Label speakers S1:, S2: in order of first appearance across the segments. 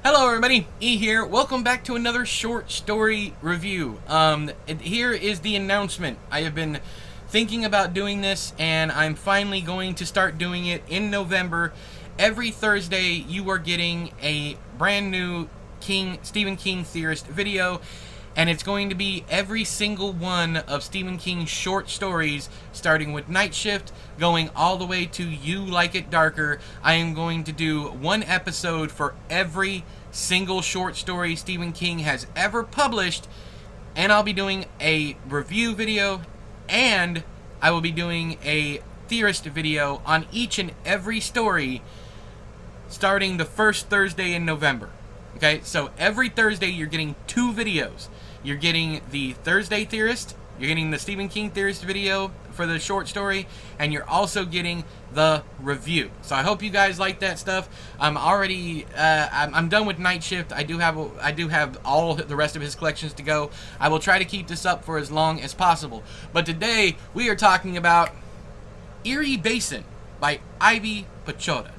S1: Hello everybody, E here. Welcome back to another short story review. Here is the announcement. I have been thinking about doing this, and I'm finally going to start doing it in November. Every Thursday, you are getting a brand new Stephen King theorist video, and it's going to be every single one of Stephen King's short stories, starting with Night Shift, going all the way to You Like It Darker. I am going to do one episode for every single short story Stephen King has ever published, and I'll be doing a review video, and I will be doing a theorist video on each and every story starting the first Thursday in November. Okay, so every Thursday you're getting two videos. You're getting the Thursday Theorist, you're getting the Stephen King Theorist video for the short story, and you're also getting the review. So I hope you guys like that stuff. I'm done with Night Shift. I do have all the rest of his collections to go. I will try to keep this up for as long as possible. But today we are talking about EERIE Basin by Ivy Pochoda.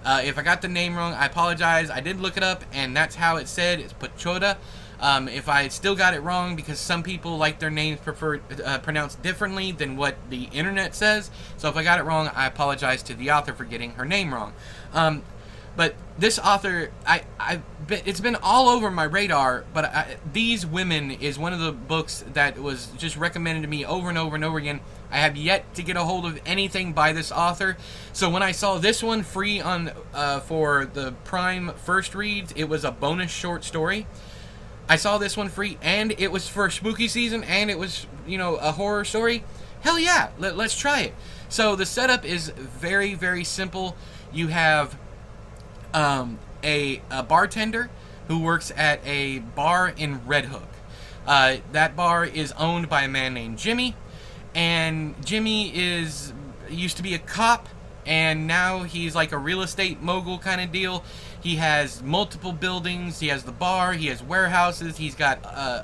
S1: If I got the name wrong, I apologize. I did look it up, and that's how it said. It's Pochoda. If I still got it wrong, because some people like their names pronounced differently than what the internet says, so if I got it wrong, I apologize to the author for getting her name wrong. But this author, it's been all over my radar, but These Women is one of the books that was just recommended to me over and over and over again. I have yet to get a hold of anything by this author, so when I saw this one free on for the Prime First Reads, it was a bonus short story. I saw this one free, and it was for spooky season, and it was, a horror story. Hell yeah, let's try it. So the setup is very, very simple. You have a bartender who works at a bar in Red Hook. That bar is owned by a man named Jimmy, and Jimmy used to be a cop, and now he's like a real estate mogul kind of deal. He has multiple buildings. He has the bar. He has warehouses. He's got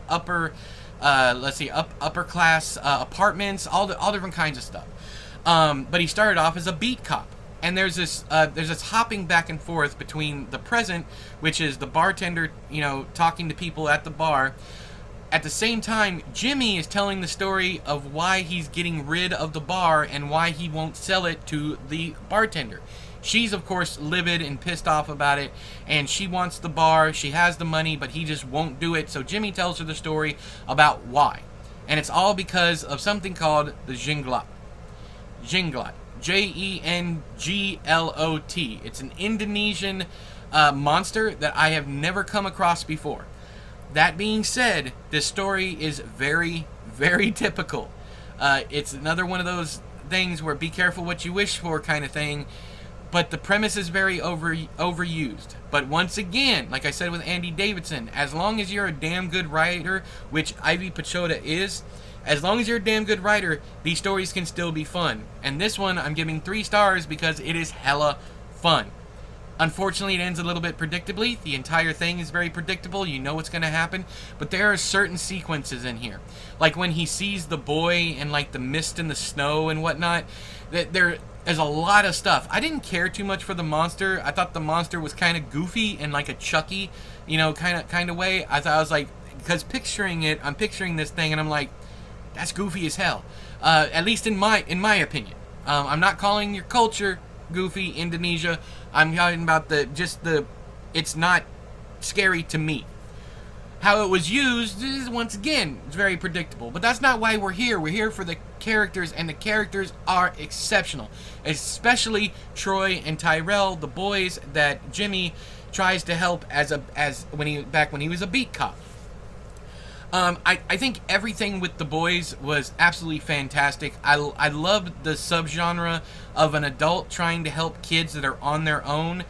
S1: upper class apartments, all different kinds of stuff. But he started off as a beat cop, and there's this hopping back and forth between the present, which is the bartender, talking to people at the bar. At the same time, Jimmy is telling the story of why he's getting rid of the bar and why he won't sell it to the bartender. She's, of course, livid and pissed off about it, and she wants the bar. She has the money, but he just won't do it. So Jimmy tells her the story about why. And it's all because of something called the Jenglot. Jenglot. Jenglot. It's an Indonesian monster that I have never come across before. That being said, this story is very, very typical. It's another one of those things where be careful what you wish for kind of thing. But the premise is very overused. But once again, like I said with Andy Davidson, as long as you're a damn good writer, which Ivy Pochoda is, as long as you're a damn good writer, these stories can still be fun. And this one, I'm giving 3 stars because it is hella fun. Unfortunately, it ends a little bit predictably. The entire thing is very predictable. You know what's going to happen. But there are certain sequences in here. Like when he sees the boy and like the mist and the snow and whatnot. There's a lot of stuff. I didn't care too much for the monster. I thought the monster was kind of goofy in like a Chucky, kind of way. I was like, because I'm picturing this thing and I'm like, that's goofy as hell. At least in my opinion. I'm not calling your culture goofy, Indonesia. I'm talking about it's not scary to me. How it was used is, once again, it's very predictable. But that's not why we're here. We're here for the characters, and the characters are exceptional. Especially Troy and Tyrell, the boys that Jimmy tries to help when he was a beat cop. I think everything with the boys was absolutely fantastic. I loved the subgenre of an adult trying to help kids that are on their own,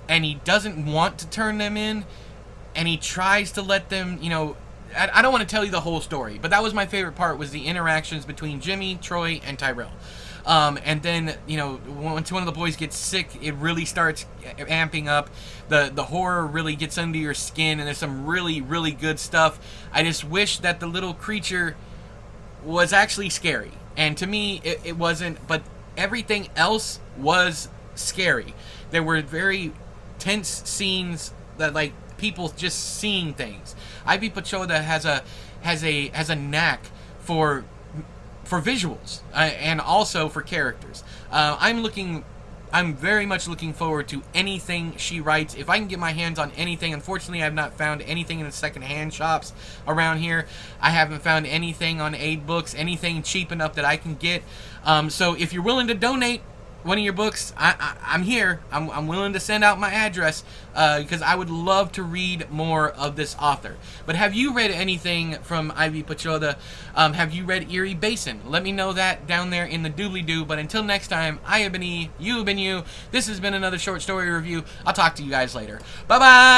S1: and he doesn't want to turn them in, and he tries to let them, I don't want to tell you the whole story, but that was my favorite part, was the interactions between Jimmy, Troy, and Tyrell. And then, once one of the boys gets sick, it really starts amping up. The horror really gets under your skin, and there's some really, really good stuff. I just wish that the little creature was actually scary. And to me, it wasn't, but everything else was scary. There were very tense scenes that like people just seeing things. Ivy Pochoda has a knack for visuals and also for characters. I'm very much looking forward to anything she writes. If I can get my hands on anything, unfortunately I have not found anything in the secondhand shops around here. I haven't found anything on Aid Books, anything cheap enough that I can get. So if you're willing to donate one of your books, I'm here. I'm willing to send out my address because I would love to read more of this author. But have you read anything from Ivy Pochoda? Have you read EERIE Basin? Let me know that down there in the doobly-doo. But until next time, I have been E, you have been you. This has been another short story review. I'll talk to you guys later. Bye-bye!